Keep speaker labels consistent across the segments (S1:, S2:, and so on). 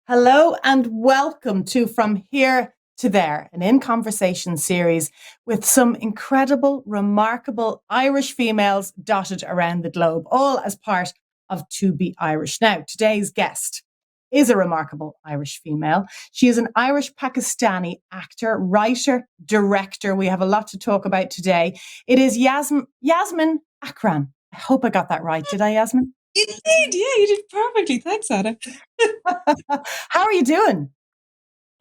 S1: Hello and welcome to From Here to There, an in conversation series with some incredible, remarkable Irish females dotted around the globe, all as part of To Be Irish. Now, today's guest is a remarkable Irish female. She is an Irish-Pakistani actor, writer, director. We have a lot to talk about today. It is Yasmine Akram. I hope I got that right. Did I, Yasmin?
S2: You did, yeah, you did perfectly. Thanks, Anna.
S1: How are you doing?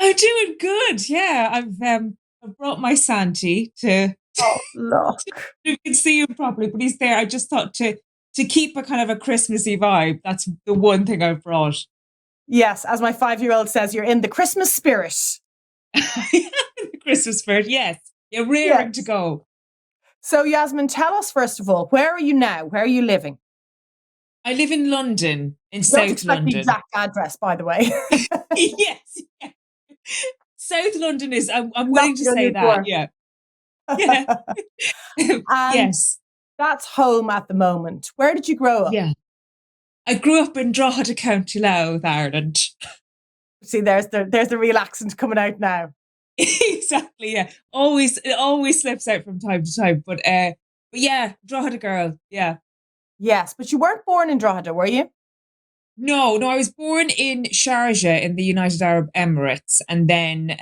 S2: I'm doing good. Yeah, I've brought my Santi to
S1: Oh, look.
S2: you can see him properly, but he's there. I just thought to keep a kind of a Christmassy vibe. That's the one thing I've brought.
S1: Yes, as my 5-year-old says, you're in the Christmas spirit.
S2: The Christmas spirit, yes. You're raring to
S1: Yes.
S2: go.
S1: So, Yasmin, tell us first of all, where are you now? Where are you living?
S2: I live in London, in
S1: Don't
S2: South
S1: expect the
S2: London.
S1: exact address, by the way.
S2: Yes, yeah. South London is. I'm willing to
S1: Knocking on
S2: say
S1: your
S2: that.
S1: door.
S2: Yeah, yeah.
S1: And
S2: Yes,
S1: that's home at the moment. Where did you grow up?
S2: yeah. I grew up in Drogheda, County Louth, Ireland.
S1: See, there's the real accent coming out now.
S2: Exactly, yeah. It always slips out from time to time. But yeah, Drogheda girl, yeah.
S1: Yes, but you weren't born in Drogheda, were you?
S2: No, no, I was born in Sharjah in the United Arab Emirates, and then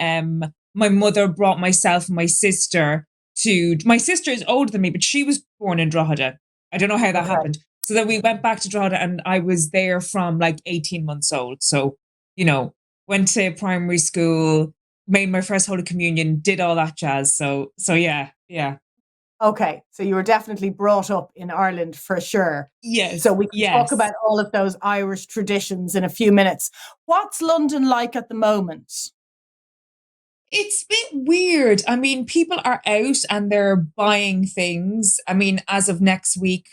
S2: my mother brought myself and my sister to. My sister is older than me, but she was born in Drogheda. I don't know how that
S1: Okay.
S2: happened. So then we went back to Drogheda, and I was there from like 18 months old. So you know, went to primary school, made my first Holy Communion, did all that jazz. So yeah, yeah,
S1: Okay, so you were definitely brought up in Ireland for sure. So
S2: yes,
S1: we can talk
S2: yes.
S1: about all of those Irish traditions in a few minutes. What's London like at the moment?
S2: It's a bit weird. I mean, people are out and they're buying things. I mean, as of next week,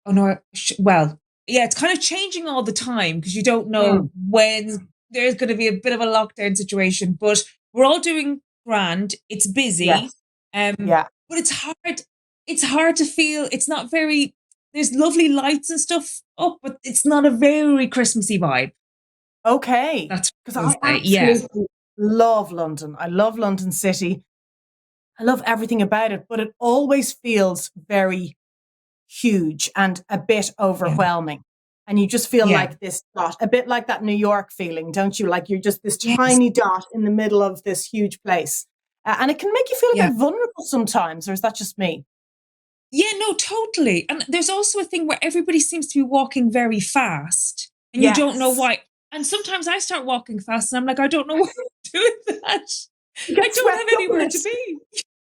S2: oh no, well, yeah, it's kind of changing all the time because you don't know
S1: Mm,
S2: when there's going to be a bit of a lockdown situation, but we're all doing grand. It's busy.
S1: yes.
S2: Um,
S1: Yeah.
S2: but it's hard to feel. It's not very, there's lovely lights and stuff up, but it's not a very Christmassy vibe.
S1: Okay.
S2: That's
S1: Because
S2: what
S1: I
S2: I'll say. Yeah.
S1: absolutely love London. I love London City. I love everything about it, but it always feels very huge and a bit
S2: Yeah.
S1: overwhelming. And you just feel
S2: Yeah.
S1: like this dot, a bit like that New York feeling, don't you? Like you're just this
S2: Yes.
S1: tiny dot in the middle of this huge place. And it can make you feel a
S2: Yeah.
S1: bit vulnerable sometimes, or is that just me?
S2: Yeah, no, totally. And there's also a thing where everybody seems to be walking very fast and you don't know
S1: Yes.
S2: why. And sometimes I start walking fast and I'm like, I don't know why I'm doing that.
S1: You
S2: I
S1: get
S2: don't have
S1: swept up in
S2: anywhere
S1: it.
S2: to be.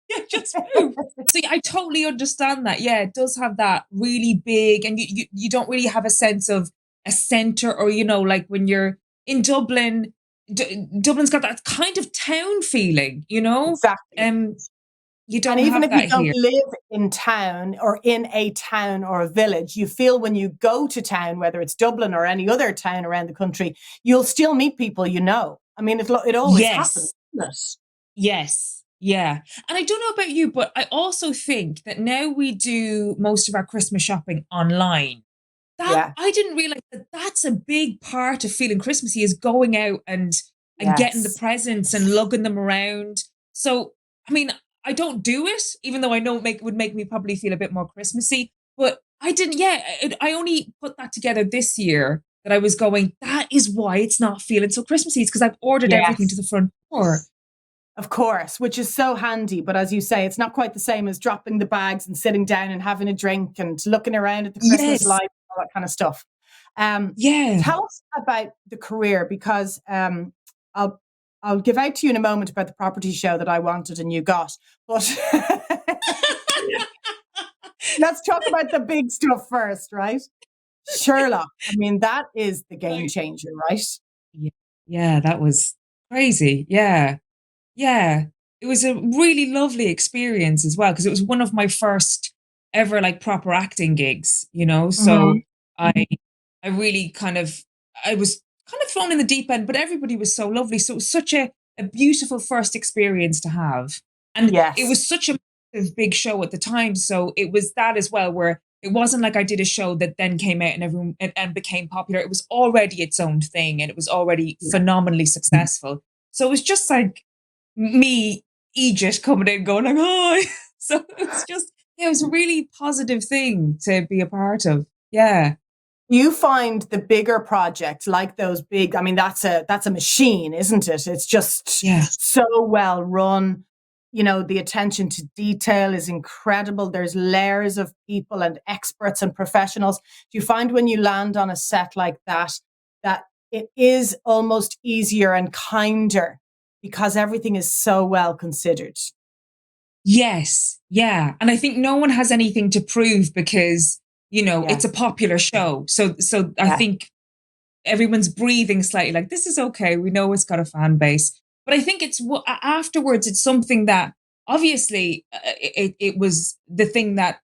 S2: Yeah, just move. So yeah, I totally understand that. Yeah, it does have that really big, and you don't really have a sense of a center, or like when you're in Dublin, Dublin's got that kind of town feeling,
S1: Exactly.
S2: Um, you
S1: And
S2: don't
S1: even
S2: have
S1: if you
S2: that
S1: don't
S2: here.
S1: live in town or in a town or a village, you feel when you go to town, whether it's Dublin or any other town around the country, you'll still meet people you know. I mean, it always happens,
S2: Yes.
S1: doesn't it?
S2: Yes. Yeah. And I don't know about you, but I also think that now we do most of our Christmas shopping online. That
S1: Yeah.
S2: I didn't realize that that's a big part of feeling Christmassy is going out and getting the
S1: Yes.
S2: presents and lugging them around. So, I mean, I don't do it, even though I know it would make me probably feel a bit more Christmassy. But I didn't. Yeah, I only put that together this year that I was going. That is why it's not feeling so Christmassy. It's because I've ordered everything to
S1: Yes.
S2: the front door.
S1: Of course, which is so handy. But as you say, it's not quite the same as dropping the bags and sitting down and having a drink and looking around at the Christmas
S2: Yes.
S1: lights, all that kind of stuff. Um,
S2: Yeah.
S1: Tell us about the career because I'll I'll give out to you in a moment about the property show that I wanted and you got. But let's talk about the big stuff first, right? Sherlock. I mean, that is the game
S2: Right.
S1: changer, right?
S2: Yeah. Yeah, that was crazy. Yeah. Yeah. It was a really lovely experience as well because it was one of my first ever like proper acting gigs. So
S1: Hmm.
S2: I I really I was kind of thrown in the deep end, but everybody was so lovely. So it was such a beautiful first experience to have. And it
S1: Yes.
S2: was such a massive big show at the time. So it was that as well, where It wasn't like I did a show that then came out and everyone and became popular. It was already its own thing and it was already
S1: Yeah.
S2: phenomenally successful. So it was just like me, Egypt, coming in going like, "Hi." So it's just, yeah, it was a really positive thing to be a part of. Yeah.
S1: You find the bigger projects like those big, I mean, that's a machine, isn't it? It's just
S2: Yeah.
S1: so well run. You know, the attention to detail is incredible. There's layers of people and experts and professionals. Do you find when you land on a set like that, that it is almost easier and kinder because everything is so well considered?
S2: Yes. Yeah. And I think no one has anything to prove because,
S1: Yeah.
S2: it's a popular show. So I
S1: Yeah.
S2: think everyone's breathing slightly like this is okay. We know it's got a fan base. But I think afterwards it's something that obviously it was the thing that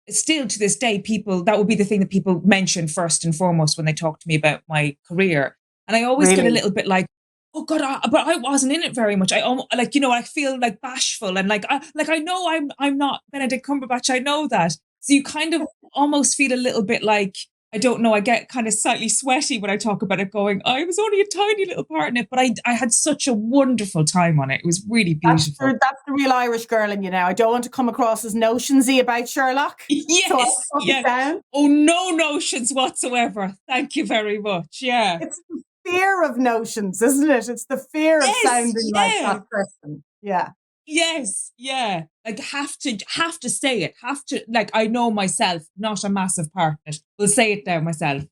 S2: still to this day people that would be the thing that people mention first and foremost when they talk to me about my career. And I always get a
S1: Really?
S2: little bit like, oh god, but I wasn't in it very much. I almost like, I feel like bashful and like I know I'm not Benedict Cumberbatch. I know that. So you kind of almost feel a little bit like, I don't know, I get kind of slightly sweaty when I talk about it, going, I was only a tiny little part in it, but I had such a wonderful time on it. It was really beautiful.
S1: That's the real Irish girl in you now. I don't want to come across as notionsy about Sherlock, so I'll
S2: Yes,
S1: put it
S2: yeah.
S1: down.
S2: Oh, no notions whatsoever. Thank you very much. Yeah.
S1: It's the fear of notions, isn't it? It's the fear of
S2: Yes,
S1: sounding like
S2: yeah.
S1: that person. Yeah.
S2: Yes, yeah. Like have to say it. Have to, like, I know myself, not a massive part in it. Will say it now myself.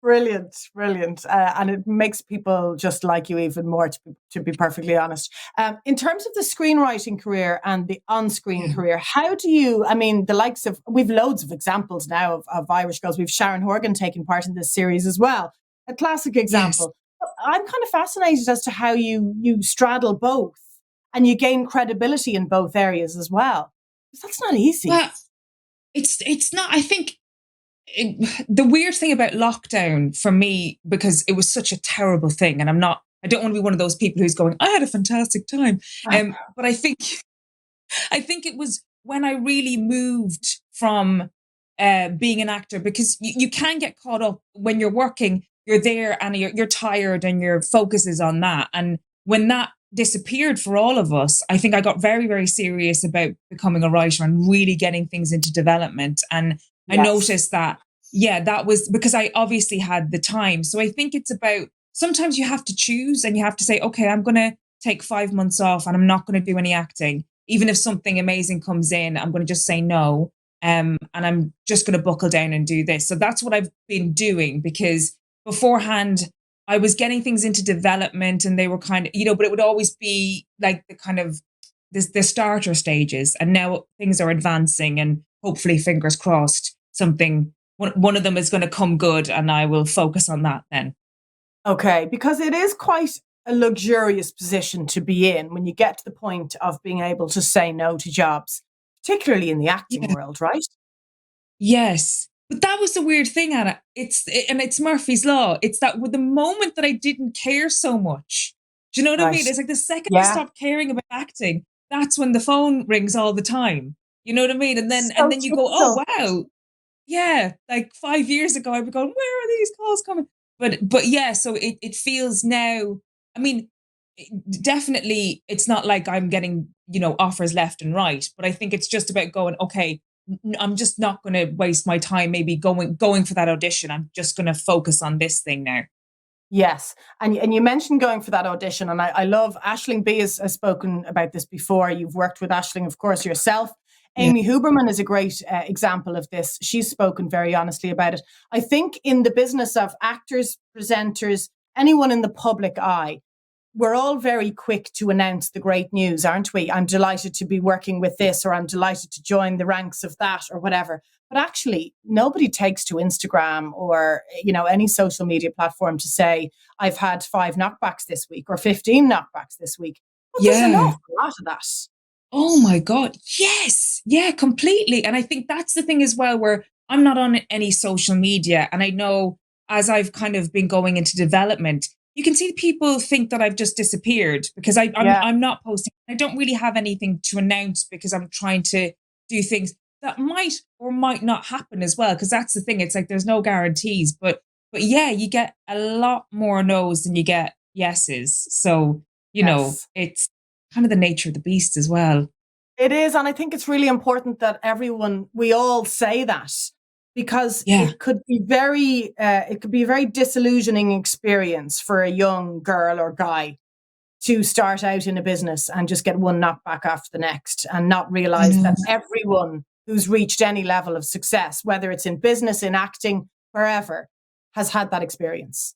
S1: Brilliant, brilliant. And it makes people just like you even more, to be perfectly honest. In terms of the screenwriting career and the on screen
S2: Yeah.
S1: career, how do you, I mean, the likes of, we've loads of examples now of Irish girls. We've Sharon Horgan taking part in this series as well. A classic
S2: Yes.
S1: example. But I'm kind of fascinated as to how you straddle both and you gain credibility in both areas as well. Because that's not easy.
S2: Well, it's not, I think the weird thing about lockdown for me, because it was such a terrible thing, and I don't want to be one of those people who's going, I had a fantastic time. But I think it was when I really moved from being an actor, because you can get caught up when you're working, you're there and you're tired and your focus is on that. And when that disappeared for all of us, I think I got very, very serious about becoming a writer and really getting things into development. And I
S1: Yes.
S2: noticed that, yeah, that was because I obviously had the time. So I think it's about, sometimes you have to choose and you have to say, okay, I'm going to take 5 months off and I'm not going to do any acting. Even if something amazing comes in, I'm going to just say no. And I'm just going to buckle down and do this. So that's what I've been doing, because beforehand, I was getting things into development and they were kind of, but it would always be like the kind of the starter stages. And now things are advancing and hopefully, fingers crossed, one of them is going to come good and I will focus on that then.
S1: Okay, because it is quite a luxurious position to be in when you get to the point of being able to say no to jobs, particularly in the acting
S2: Yeah.
S1: world, right?
S2: Yes. But that was the weird thing, Anna. And it's Murphy's Law. It's that with the moment that I didn't care so much. Do you know what I mean?
S1: Right.
S2: It's like the second I
S1: Yeah.
S2: stopped caring about acting, that's when the phone rings all the time. You know what I mean? And then and
S1: So
S2: then you go, oh
S1: typical.
S2: wow. Yeah. Like 5 years ago, I'd be going, where are these calls coming? But yeah, so it feels now. I mean, definitely it's not like I'm getting, offers left and right, but I think it's just about going, okay, I'm just not going to waste my time maybe going for that audition. I'm just going to focus on this thing now.
S1: Yes. And you mentioned going for that audition, and I love Aisling Bea has spoken about this before. You've worked with Aisling, of course, yourself.
S2: Yeah.
S1: Amy Huberman is a great example of this. She's spoken very honestly about it. I think in the business of actors, presenters, anyone in the public eye, we're all very quick to announce the great news, aren't we? I'm delighted to be working with this, or I'm delighted to join the ranks of that, or whatever. But actually, nobody takes to Instagram or, any social media platform to say, I've had 5 knockbacks this week or 15 knockbacks this week. But there's an
S2: Yeah.
S1: awful lot of that.
S2: Oh my God. Yes. Yeah, completely. And I think that's the thing as well, where I'm not on any social media. And I know as I've kind of been going into development, you can see people think that I've just disappeared because I'm
S1: Yeah.
S2: I'm not posting. I don't really have anything to announce because I'm trying to do things. that might or might not happen as well. Because that's the thing. It's like there's no guarantees. But yeah, you get a lot more no's than you get yeses. So,
S1: Yes.
S2: it's kind of the nature of the beast as well.
S1: It is. And I think it's really important that we all say that, because
S2: Yeah.
S1: it could be a very disillusioning experience for a young girl or guy to start out in a business and just get one knockback after the next and not
S2: I
S1: realize
S2: know.
S1: that everyone who's reached any level of success, whether it's in business, in acting, wherever, has had that experience.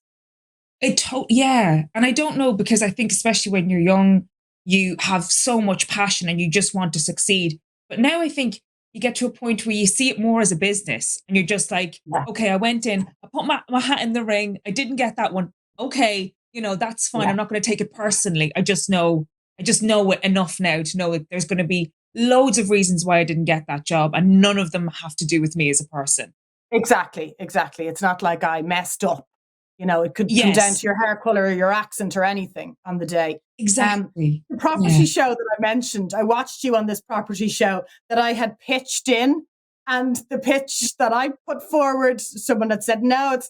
S2: Yeah. And I don't know, because I think especially when you're young, you have so much passion and you just want to succeed. But now I think you get to a point where you see it more as a business and you're just like,
S1: Yeah,
S2: okay, I went in, I put my hat in the ring, I didn't get that one. Okay, that's fine.
S1: yeah,
S2: I'm not going to take it personally. I just know it enough now to know that there's going to be loads of reasons why I didn't get that job, and none of them have to do with me as a person.
S1: exactly, exactly. It's not like I messed up. It could come down to
S2: Yes,
S1: your hair color or your accent or anything on the day.
S2: exactly.
S1: The property
S2: Yeah.
S1: show that I mentioned, I watched you on this property show that I had pitched in. And the pitch that I put forward, someone had said, no, it's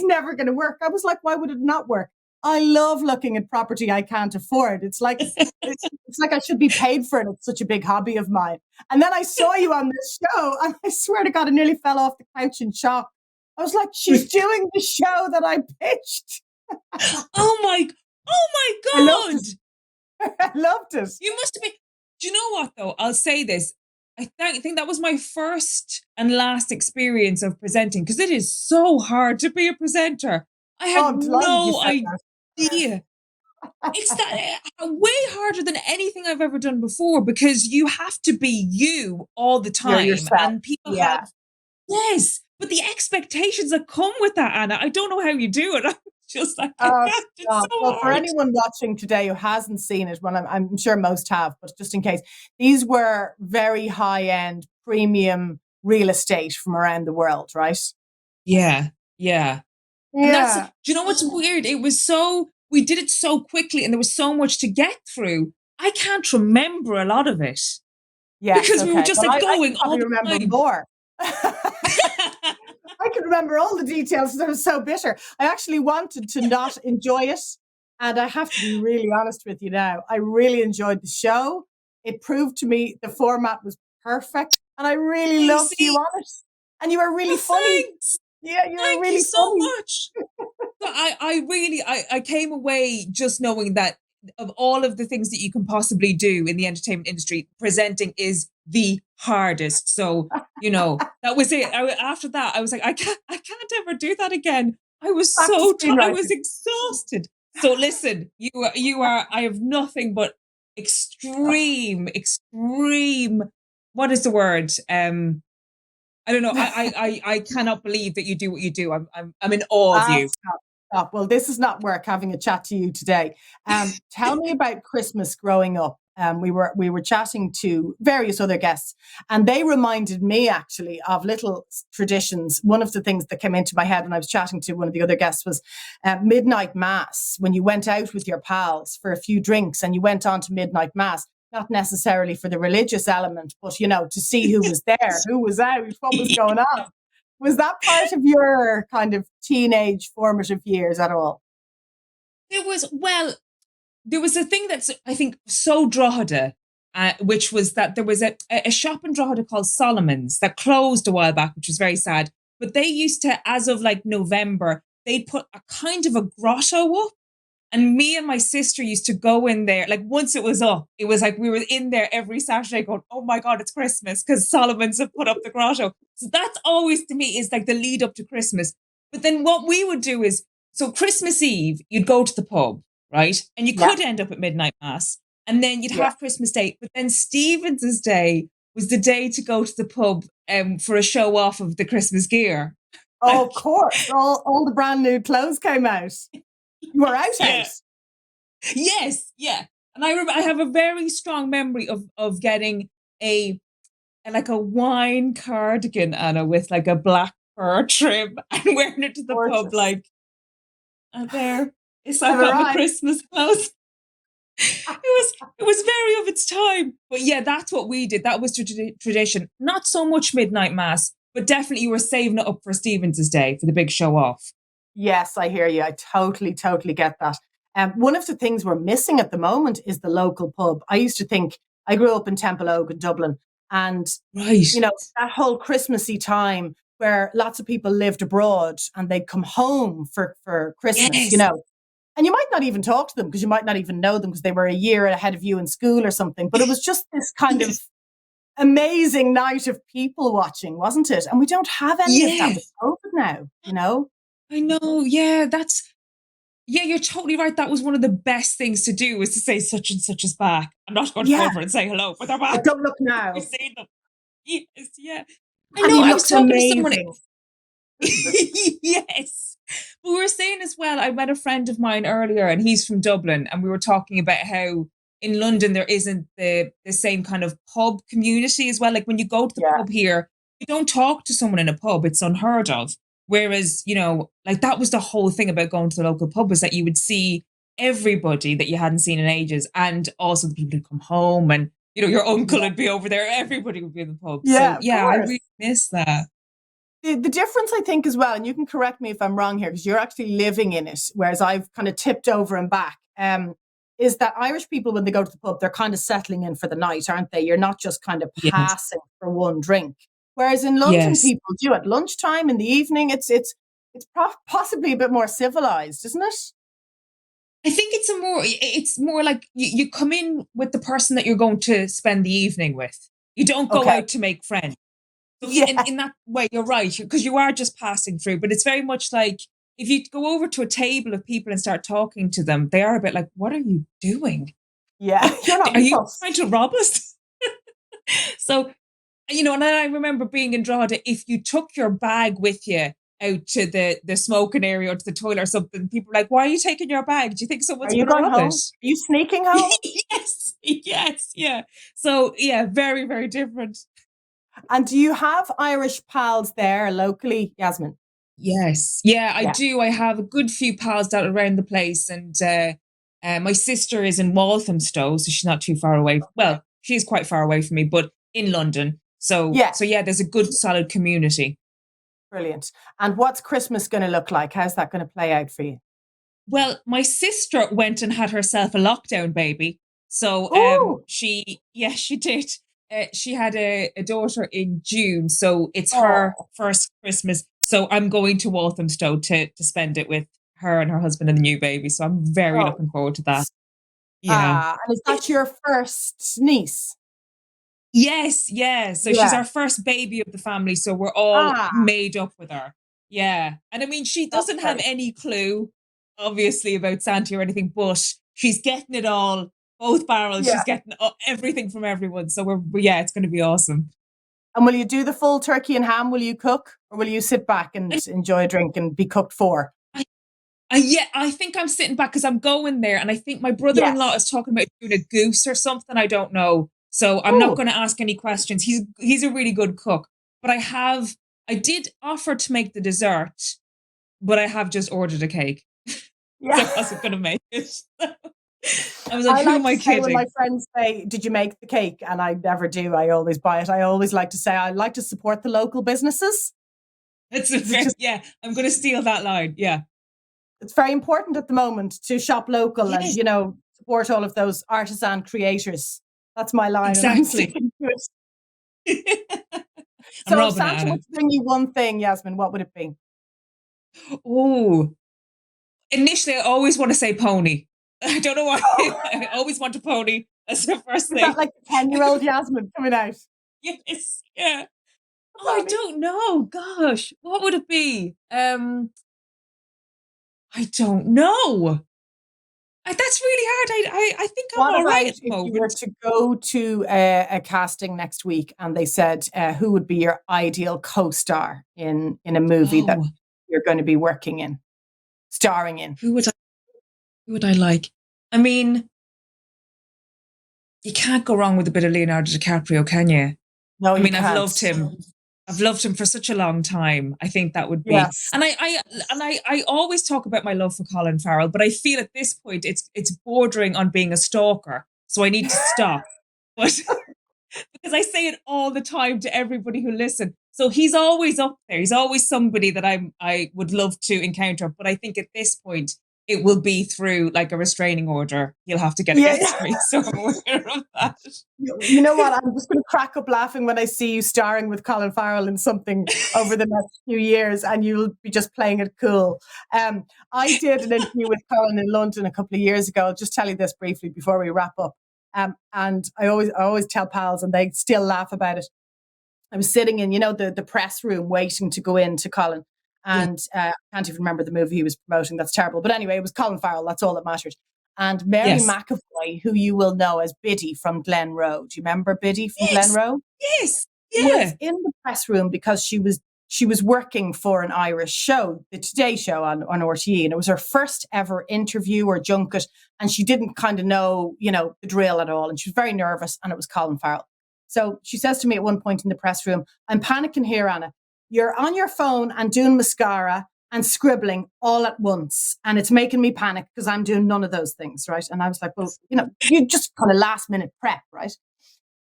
S1: never going to work. I was like, why would it not work? I love looking at property I can't afford. It's like I should be paid for it. It's such a big hobby of mine. And then I saw you on this show, and I swear to God, I nearly fell off the couch in shock. I was like, she's doing the show that I pitched.
S2: Oh my oh
S1: I loved
S2: my
S1: it.
S2: God.
S1: I loved it.
S2: You must have been. Do you know what though? I'll say this. I think that was my first and last experience of presenting, because it is so hard to be a presenter. I
S1: Oh,
S2: had
S1: I'm delighted you
S2: no
S1: said that.
S2: idea. It's that way harder than anything I've ever done before, because you have to be you all the
S1: You're
S2: time,
S1: yourself.
S2: and people have,
S1: Yeah.
S2: yes, but the expectations that come with that, Anna, I don't know how you do it. I'm just like, I
S1: Oh,
S2: can't. It's
S1: stop.
S2: so
S1: Well, for
S2: hard.
S1: anyone watching today who hasn't seen it, well, I'm sure most have, but just in case, these were very high end, premium real estate from around the world, right?
S2: Yeah, yeah. And do
S1: Yeah.
S2: you know what's weird? We did it so quickly and there was so much to get through. I can't remember a lot of it
S1: Yes.
S2: because we were
S1: Okay.
S2: just
S1: Well,
S2: like
S1: I
S2: going
S1: can
S2: all
S1: probably
S2: the
S1: remember
S2: time.
S1: more. I can remember all the details because I was so bitter. I actually wanted to not enjoy it. And I have to be really honest with you now. I really enjoyed the show. It proved to me the format was perfect. And I really
S2: I
S1: loved you
S2: see.
S1: on it. And you were really
S2: Oh,
S1: funny.
S2: thanks.
S1: Yeah, you were
S2: Thank you
S1: really
S2: so
S1: funny.
S2: much. So I really I came away just knowing that of all of the things that you can possibly do in the entertainment industry, presenting is the hardest. So, that was it. After that, I was like, I can't ever do that again.
S1: Back to
S2: I was
S1: screenwriting.
S2: exhausted. So listen, I have nothing but extreme, what is the word? I don't know. I cannot believe that you do what you do. I'm in awe of you.
S1: Stop, stop. Well, this is not work having a chat to you today. Tell me about Christmas growing up. We were chatting to various other guests, and they reminded me actually of little traditions. One of the things that came into my head when I was chatting to one of the other guests was midnight mass. When you went out with your pals for a few drinks and you went on to midnight mass, not necessarily for the religious element, but to see who was there, who was out, what was going on. Was that part of your kind of teenage formative years at all?
S2: There was a thing that's, I think, so Drogheda, which was that there was a shop in Drogheda called Solomon's that closed a while back, which was very sad. But they used to, as of like November, they'd put a kind of a grotto up. And me and my sister used to go in there. Like once it was up, it was like we were in there every Saturday going, oh my God, it's Christmas because Solomon's have put up the grotto. So that's always to me is like the lead up to Christmas. But then what we would do is, so Christmas Eve, you'd go to the pub, right? And you
S1: Yeah,
S2: could end up at midnight mass. And then you'd
S1: yeah.
S2: have Christmas Day. But then Stevens's Day was the day to go to the pub for a show off of the Christmas gear.
S1: Oh,
S2: Like,
S1: of course. All the brand new clothes came out. You were out.
S2: yeah. Yes, yeah. And I remember I have a very strong memory of getting a like a wine cardigan, Anna, with like a black fur trim and wearing it to the pub
S1: Gorgeous.
S2: like, and there is I've
S1: I've
S2: got my
S1: arrived.
S2: Christmas clothes. It was very of its time. But yeah, that's what we did. That was tradition. Not so much midnight mass, but definitely you were saving it up for Stevens's Day for the big show off.
S1: Yes, I hear you. I totally, totally get that. One of the things we're missing at the moment is the local pub. I used to think I grew up in Temple Oak in Dublin, and
S2: Right.
S1: you know that whole Christmassy time where lots of people lived abroad and they'd come home for Christmas.
S2: Yes.
S1: And you might not even talk to them because you might not even know them because they were a year ahead of you in school or something. But it was just this kind of
S2: Yes.
S1: amazing night of people watching, wasn't it? And we don't have any of that with
S2: Yes.
S1: COVID now.
S2: I know. Yeah, you're totally right. That was one of the best things to do was to say such and such is back. I'm not going to go
S1: Yeah,
S2: over and say hello, but they're
S1: like
S2: back.
S1: don't look
S2: We've
S1: now.
S2: seen them. Yes, yeah. I
S1: And
S2: know.
S1: he
S2: I was
S1: looks
S2: talking to someone.
S1: amazing.
S2: Yes. But we were saying as well, I met a friend of mine earlier and he's from Dublin, and we were talking about how in London there isn't the same kind of pub community as well. Like when you go to the
S1: Yeah,
S2: pub here, you don't talk to someone in a pub, it's unheard of. Whereas, like that was the whole thing about going to the local pub was that you would see everybody that you hadn't seen in ages, and also the people who come home, and your uncle
S1: yeah,
S2: would be over there, everybody would be in the pub. So
S1: yeah, of
S2: yeah, I
S1: course.
S2: really miss that.
S1: The difference, I think, as well, and you can correct me if I'm wrong here, because you're actually living in it, whereas I've kind of tipped over and back, is that Irish people, when they go to the pub, they're kind of settling in for the night, aren't they? You're not just kind of
S2: Yes.
S1: passing for one drink. Whereas in London,
S2: Yes.
S1: people do at lunchtime in the evening. It's possibly a bit more civilized, isn't it?
S2: I think it's more like you come in with the person that you're going to spend the evening with. You don't go
S1: Okay.
S2: out to make friends. So
S1: Yeah.
S2: in that way, you're right, because you are just passing through. But it's very much like if you go over to a table of people and start talking to them, they are a bit like, "What are you doing?
S1: Yeah. You're not
S2: Are you trying
S1: fussed.
S2: to rob us?" So and then I remember being in Drogheda, if you took your bag with you out to the smoking area or to the toilet or something, people were like, "Why are you taking your bag? Do you think
S1: Are
S2: someone's
S1: you
S2: going to
S1: going
S2: rob it?"
S1: home? Are you sneaking home?
S2: Yes, yes, yeah. So yeah, very, very different.
S1: And do you have Irish pals there locally, Yasmin?
S2: Yes, yeah, I
S1: Yeah.
S2: do. I have a good few pals that around the place, and my sister is in Walthamstow, so she's not too far away.
S1: Okay.
S2: Well, she's quite far away from me, but in London.
S1: Yeah.
S2: So yeah, there's a good solid community.
S1: Brilliant. And what's Christmas going to look like? How's that going to play out for you?
S2: Well, my sister went and had herself a lockdown baby. So
S1: Oh,
S2: she did. She had a daughter in June, so it's her
S1: oh,
S2: first Christmas. So I'm going to Walthamstow to spend it with her and her husband and the new baby. So I'm very
S1: oh.
S2: looking forward to that. Yeah.
S1: And is that your first niece?
S2: Yes, yeah. So she's
S1: Yeah.
S2: our first baby of the family, so we're all
S1: Ah,
S2: made up with her. Yeah. And I mean, she
S1: that's
S2: doesn't have
S1: great.
S2: any clue, obviously, about Santa or anything, but she's getting it all, both barrels.
S1: Yeah.
S2: She's getting everything from everyone. So yeah, it's going to be awesome.
S1: And will you do the full turkey and ham? Will you cook or will you sit back and
S2: And
S1: enjoy a drink and be cooked for?
S2: I, yeah, I think I'm sitting back because I'm going there, and I think my brother-in-law
S1: Yes.
S2: is talking about doing a goose or something. I don't know, so I'm not
S1: Oh,
S2: going to ask any questions. He's a really good cook, but I did offer to make the dessert, but I have just ordered a cake,
S1: yeah.
S2: so I wasn't going to make it. I was like,
S1: I
S2: who
S1: like
S2: am
S1: to
S2: I
S1: say when my
S2: kidding?
S1: friends say, "Did you make the cake?" And I never do. I always buy it. I always like to say, "I like to support the local businesses."
S2: It's a
S1: It's just
S2: yeah. I'm going to steal that line. Yeah.
S1: it's very important at the moment to shop local and
S2: Yes.
S1: support all of those artisan creators. That's my line, and I'm
S2: Exactly.
S1: sticking to it.
S2: I'm
S1: So, if
S2: robbing
S1: Santa
S2: Anna.
S1: was to bring you one thing, Yasmin, what would it be?
S2: Oh, initially, I always want to say pony. I don't know why.
S1: Oh,
S2: I always want a pony. That's the first
S1: is that
S2: thing.
S1: like the 10-year-old Yasmin coming out?
S2: Yes. Yeah.
S1: A
S2: Oh, I
S1: pony.
S2: don't know. Gosh, what would it be? I don't know. That's really hard. I think I'm
S1: What
S2: all right
S1: about
S2: at the
S1: if you were
S2: moment.
S1: to go to a casting next week and they said who would be your ideal co-star in a movie that
S2: Oh,
S1: you're going to be working in, starring in?
S2: who would I who would I like? I mean, you can't go wrong with a bit of Leonardo DiCaprio, can you?
S1: No,
S2: I
S1: you
S2: mean, I've
S1: can't.
S2: loved him. I've loved him for such a long time. I think that would be,
S1: Yes.
S2: and I always talk about my love for Colin Farrell, but I feel at this point it's bordering on being a stalker. So I need to stop. But because I say it all the time to everybody who listen. So he's always up there. He's always somebody that I would love to encounter. But I think at this point it will be through like a restraining order. He'll have to get
S1: Yeah.
S2: against me. So I'm aware of that.
S1: You know what? I'm just going to crack up laughing when I see you starring with Colin Farrell in something over the next few years, and you'll be just playing it cool. I did an interview with Colin in London a couple of years ago. I'll just tell you this briefly before we wrap up. And I always tell pals, and they still laugh about it. I was sitting in, the press room waiting to go in to Colin. And I can't even remember the movie he was promoting. That's terrible. But anyway, it was Colin Farrell. That's all that mattered. And Mary
S2: Yes.
S1: McAvoy, who you will know as Biddy from Glenroe. Do you remember Biddy from Glenroe?
S2: Yes.
S1: Was
S2: Yeah.
S1: in the press room because she was working for an Irish show, the Today Show on RTE, and it was her first ever interview or junket, and she didn't kind of know, the drill at all, and she was very nervous, and it was Colin Farrell. So she says to me at one point in the press room, "I'm panicking here, Anna. You're on your phone and doing mascara and scribbling all at once, and it's making me panic because I'm doing none of those things," right? And I was like, "Well, you just kind of last minute prep, right?"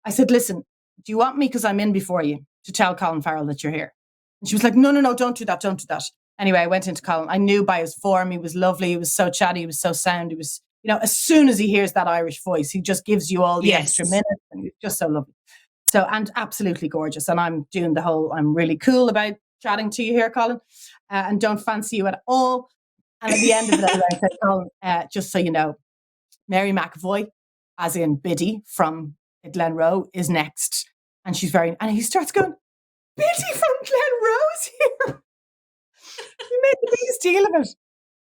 S1: I said, "Listen, do you want me, because I'm in before you, to tell Colin Farrell that you're here?" And she was like, no, don't do that, don't do that. Anyway, I went into Colin. I knew by his form, he was lovely, he was so chatty, he was so sound, he was, as soon as he hears that Irish voice, he just gives you all the extra minutes, and he's just so lovely. So, and absolutely gorgeous. And I'm doing the whole, I'm really cool about chatting to you here, Colin, and don't fancy you at all. And at the end of it, I said, Colin, just so you know, Mary McAvoy, as in Biddy from Glenroe, is next. And and he starts going, "Biddy from Glenroe's here." He made the biggest deal of it.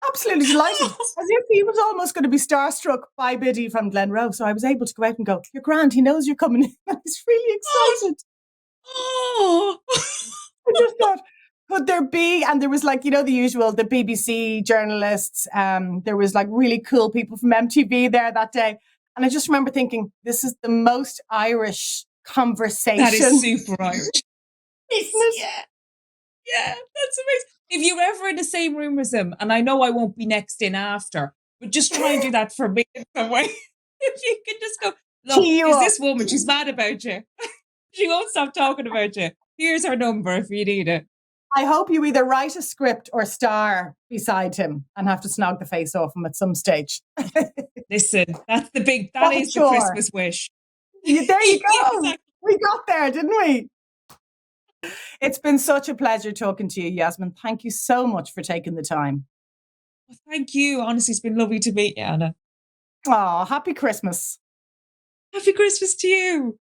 S1: Absolutely delighted. As if he was almost going to be starstruck by Biddy from Glenroe. So I was able to go out and go, "You're grand, he knows you're coming in." He's really excited.
S2: Oh.
S1: I just thought, could there be, and there was like, the usual, the BBC journalists, there was like really cool people from MTV there that day. And I just remember thinking, this is the most Irish conversation.
S2: That is super Irish.
S1: Isn't it?
S2: Yeah, that's amazing. If you're ever in the same room as him, and I know I won't be next in after, but just try and do that for me in some way. If you can just go, "Look, is this woman, she's mad about you. She won't stop talking about you. Here's her number if you need it."
S1: I hope you either write a script or star beside him and have to snog the face off him at some stage.
S2: Listen, that is the Christmas wish.
S1: There you go.
S2: Yeah, exactly.
S1: We got there, didn't we? It's been such a pleasure talking to you, Yasmine. Thank you so much for taking the time.
S2: Well, thank you. Honestly, it's been lovely to meet you, Anna.
S1: Oh, happy Christmas.
S2: Happy Christmas to you.